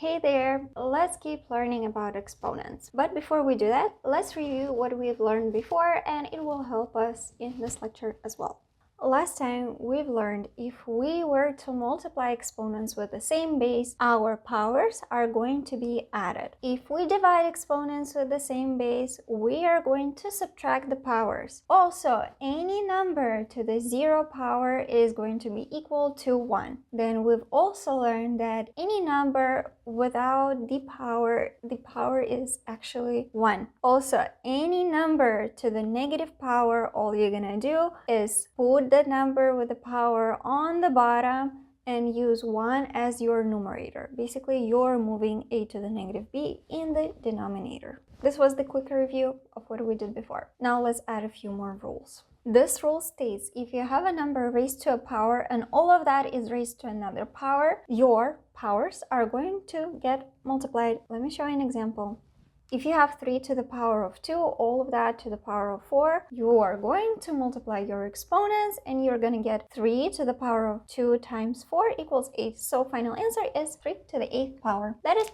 Hey there, let's keep learning about exponents. But before we do that, let's review what we've learned before and it will help us in this lecture as well. Last time we've learned if we were to multiply exponents with the same base, our powers are going to be added. If we divide exponents with the same base, we are going to subtract the powers. Also, any number to the 0 power is going to be equal to 1. Then we've also learned that any number without the power is actually 1. Also, any number to the negative power, all you're gonna do is put the number with the power on the bottom and use 1 as your numerator. Basically, you're moving a to the negative b in the denominator. This was the quick review of what we did before. Now let's add a few more rules. This rule states if you have a number raised to a power and all of that is raised to another power, your powers are going to get multiplied. Let me show you an example. If you have 3 to the power of 2, all of that to the power of 4, you are going to multiply your exponents and you're going to get 3 to the power of 2 times 4 equals 8. So final answer is 3 to the 8th power. That is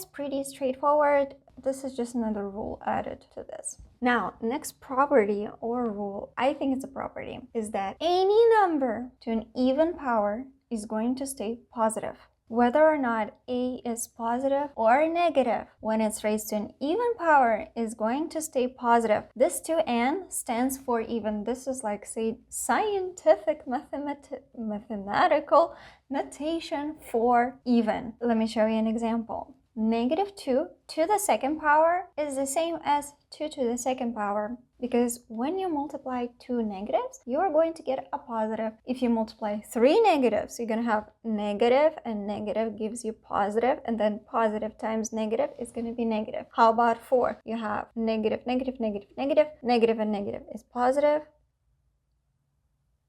pretty straightforward. This is just another rule added to this. Now, next property or rule, I think it's a property, is that any number to an even power is going to stay positive. Whether or not a is positive or negative, when it's raised to an even power, is going to stay positive. This 2n stands for even. This is like, say, scientific mathematical notation for even. Let me show you an example. Negative 2 to the second power is the same as 2 to the second power, because when you multiply two negatives, you're going to get a positive. If you multiply three negatives, you're going to have negative, and negative gives you positive, and then positive times negative is going to be negative. How about 4? You have negative, negative, negative, negative, negative and negative is positive.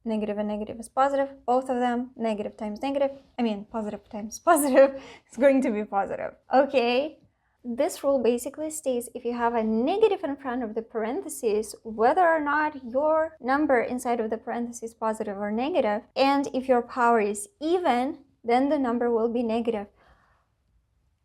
Negative and negative is positive. Both of them, negative times negative, positive times positive is going to be positive. Okay, this rule basically states if you have a negative in front of the parentheses, whether or not your number inside of the parentheses is positive or negative, and if your power is even, then the number will be negative.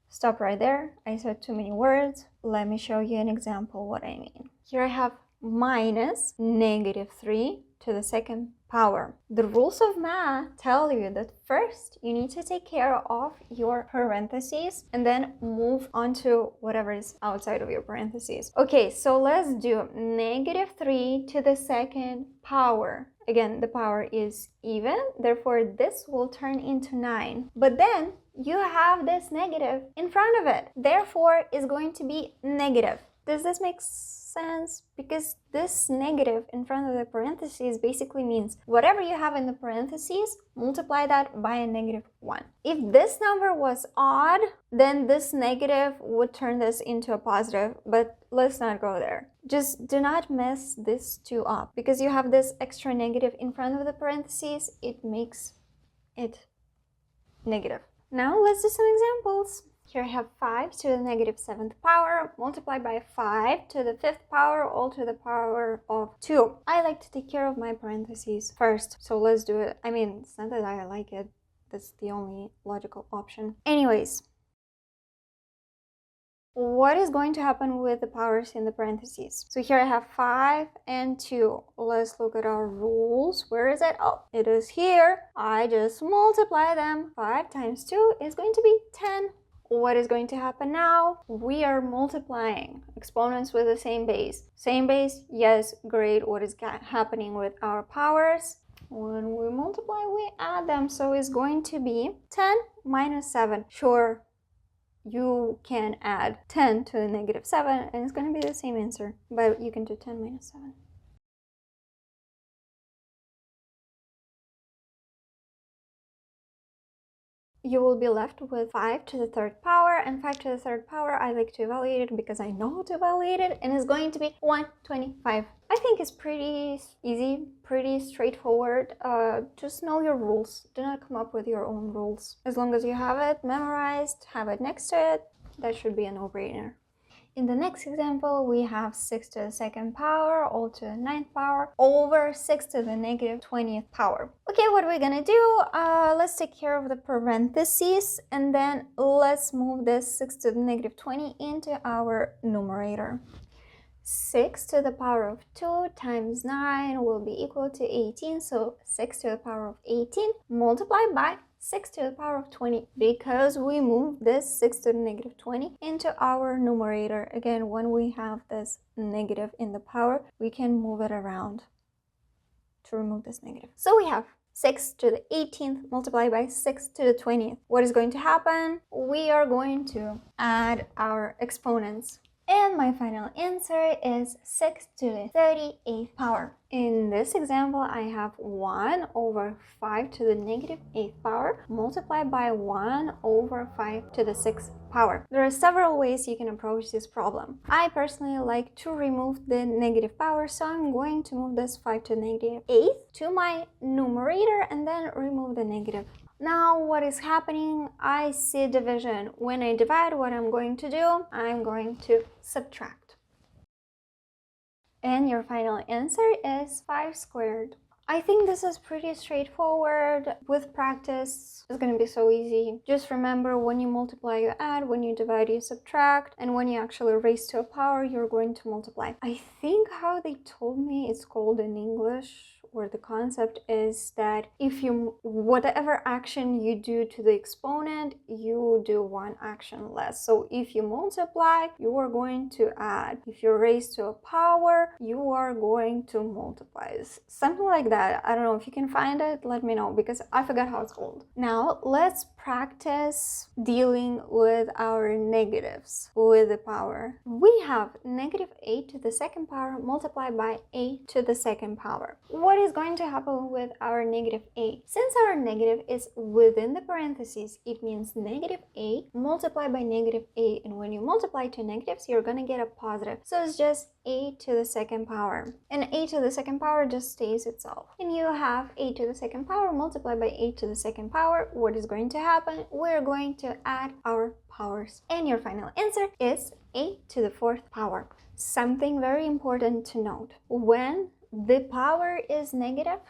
Stop right there. I said too many words. Let me show you an example what I mean. Here I have minus negative 3 to the second power. The rules of math tell you that first you need to take care of your parentheses and then move on to whatever is outside of your parentheses. Okay, so let's do negative 3 to the second power. Again, the power is even, therefore this will turn into 9. But then you have this negative in front of it, therefore it's going to be negative. Does this make sense? Because this negative in front of the parentheses basically means whatever you have in the parentheses, multiply that by a negative 1. If this number was odd, then this negative would turn this into a positive, but let's not go there. Just do not mess this two up, because you have this extra negative in front of the parentheses, it makes it negative. Now let's do some examples. Here I have 5 to the negative 7th power multiplied by 5 to the 5th power, all to the power of 2. I like to take care of my parentheses first, so let's do it. It's not that I like it, that's the only logical option. Anyways, what is going to happen with the powers in the parentheses? So here I have 5 and 2. Let's look at our rules. Where is it? Oh, it is here. I just multiply them. 5 times 2 is going to be 10. What is going to happen now? We are multiplying exponents with the same base. Same base? Yes, great. What is happening with our powers? When we multiply, we add them. So it's going to be 10 minus 7. Sure, you can add 10 to the negative 7 and it's going to be the same answer, but you can do 10 minus 7. You will be left with 5 to the 3rd power, and 5 to the 3rd power I like to evaluate it because I know how to evaluate it, and it's going to be 125. I think it's pretty easy, pretty straightforward. Just know your rules. Do not come up with your own rules. As long as you have it memorized, have it next to it, that should be a no-brainer. In the next example, we have 6 to the second power all to the 9th power over 6 to the negative 20th power. Okay, what we're gonna do, let's take care of the parentheses, and then let's move this 6 to the negative 20 into our numerator. 6 to the power of 2 times 9 will be equal to 18, so 6 to the power of 18 multiplied by 6 to the power of 20, because we moved this 6 to the negative 20 into our numerator. Again, when we have this negative in the power, we can move it around to remove this negative. So we have 6 to the 18th multiplied by 6 to the 20th. What is going to happen? We are going to add our exponents. And my final answer is 6 to the 38th power. In this example, I have 1 over 5 to the negative 8th power multiplied by 1 over 5 to the 6th power. There are several ways you can approach this problem. I personally like to remove the negative power, so I'm going to move this 5 to the negative 8th to my numerator and then remove the negative. Now what is happening? I see division. When I divide, what I'm going to do, I'm going to subtract. And your final answer is 5 squared. I think this is pretty straightforward. With practice, it's going to be so easy. Just remember, when you multiply, you add, when you divide, you subtract, and when you actually raise to a power, you're going to multiply. I think how they told me it's called in English, where the concept is that if you, whatever action you do to the exponent, you do one action less. So if you multiply, you are going to add. If you raise to a power, you are going to multiply. Something like that. I don't know if you can find it, let me know, because I forgot how it's called. Now let's practice dealing with our negatives with the power. We have negative 8 to the second power multiplied by 8 to the second power. What is going to happen with our negative 8? Since our negative is within the parentheses, it means negative 8 multiplied by negative 8, and when you multiply two negatives, you're gonna get a positive. So it's just 8 to the second power, and 8 to the second power just stays itself. And you have 8 to the second power multiplied by 8 to the second power. What is going to happen? We're going to add our powers, and your final answer is 8 to the 4th power. Something very important to note: when the power is negative,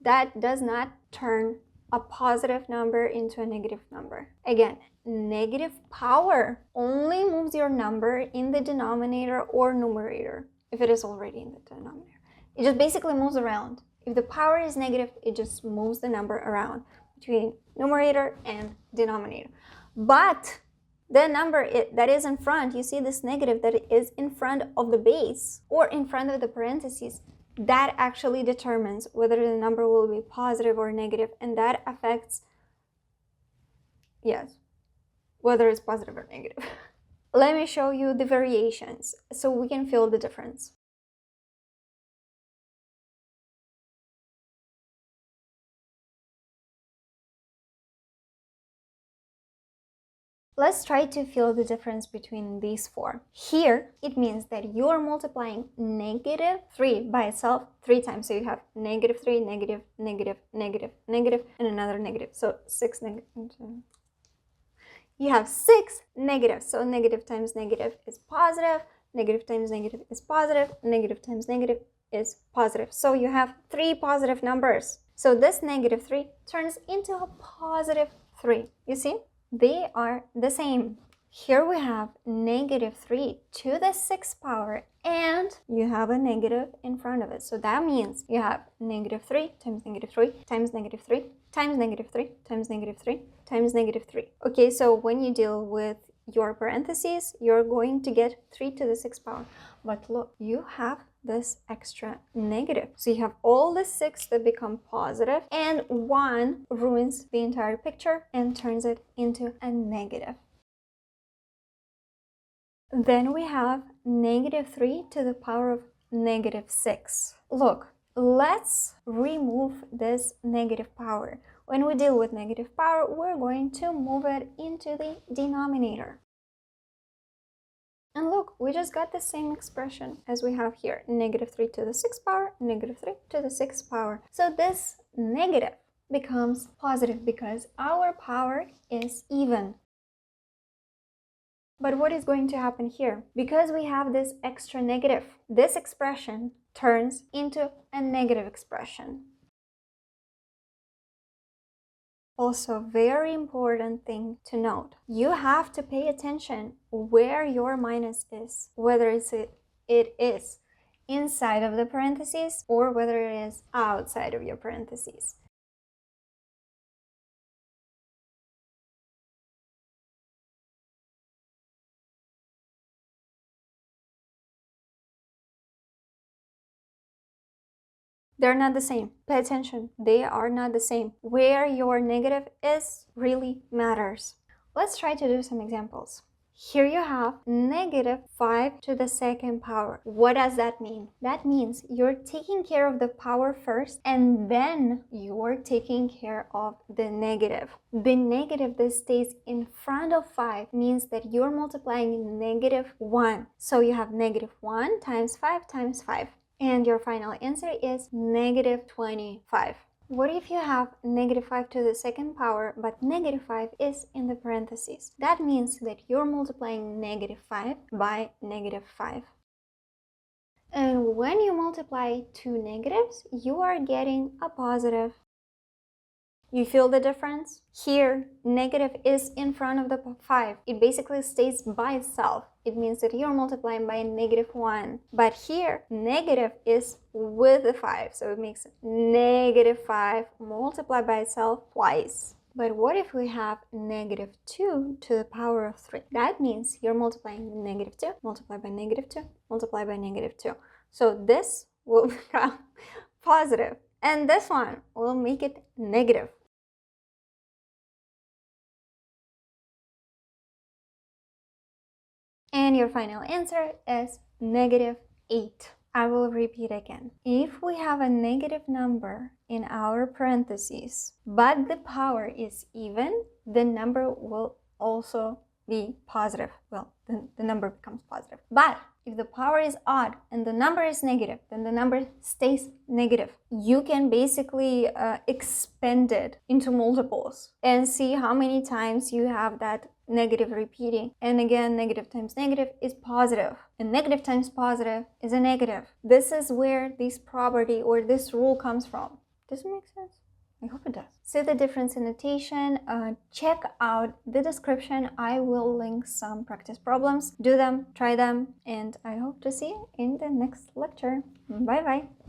that does not turn a positive number into a negative number. Again, negative power only moves your number in the denominator or numerator if it is already in the denominator. It just basically moves around. If the power is negative, it just moves the number around between numerator and denominator. But the number that is in front, you see this negative that is in front of the base or in front of the parentheses, that actually determines whether the number will be positive or negative, and that affects, yes, whether it's positive or negative. Let me show you the variations so we can feel the difference. Let's try to feel the difference between these four. Here, it means that you are multiplying negative 3 by itself 3 times. So you have negative 3, negative, negative, negative, negative, and another negative. So 6 negative. You have 6 negatives. So negative times negative is positive. Negative times negative is positive. Negative times negative is positive. So you have 3 positive numbers. So this negative 3 turns into a positive 3. You see? They are the same. Here we have negative 3 to the 6th power, and you have a negative in front of it. So that means you have negative 3 times negative 3 times negative 3 times negative 3 times negative 3 times negative 3. Okay, so when you deal with your parentheses, you're going to get 3 to the 6th power. But look, you have this extra negative. So you have all the 6 that become positive, and 1 ruins the entire picture and turns it into a negative. Then we have negative 3 to the power of negative 6. Look, let's remove this negative power. When we deal with negative power, we're going to move it into the denominator. And look, we just got the same expression as we have here. Negative 3 to the 6th power, negative 3 to the 6th power. So this negative becomes positive because our power is even. But what is going to happen here? Because we have this extra negative, this expression turns into a negative expression. Also, very important thing to note, you have to pay attention where your minus is, whether it is inside of the parentheses or whether it is outside of your parentheses. They're not the same. Pay attention. They are not the same. Where your negative is really matters. Let's try to do some examples. Here you have negative 5 to the second power. What does that mean? That means you're taking care of the power first and then you're taking care of the negative. The negative that stays in front of 5 means that you're multiplying negative 1. So you have negative 1 times 5 times 5. And your final answer is negative 25. What if you have negative 5 to the second power, but negative 5 is in the parentheses? That means that you're multiplying negative 5 by negative 5. And when you multiply two negatives, you are getting a positive. You feel the difference? Here, negative is in front of the 5. It basically stays by itself. It means that you're multiplying by negative 1. But here, negative is with the 5. So it makes negative 5 multiplied by itself twice. But what if we have negative 2 to the power of 3? That means you're multiplying negative 2, multiplied by negative 2, multiplied by negative 2. So this will become positive. And this one will make it negative. And your final answer is negative 8. I will repeat again. If we have a negative number in our parentheses, but the power is even, the number will also be positive. Well, the number becomes positive. But if the power is odd and the number is negative, then the number stays negative. You can basically expand it into multiples and see how many times you have that negative repeating. And again, negative times negative is positive. And negative times positive is a negative. This is where this property or this rule comes from. Does it make sense? I hope it does. See the difference in notation. Check out the description. I will link some practice problems. Do them, try them, and I hope to see you in the next lecture. Bye bye.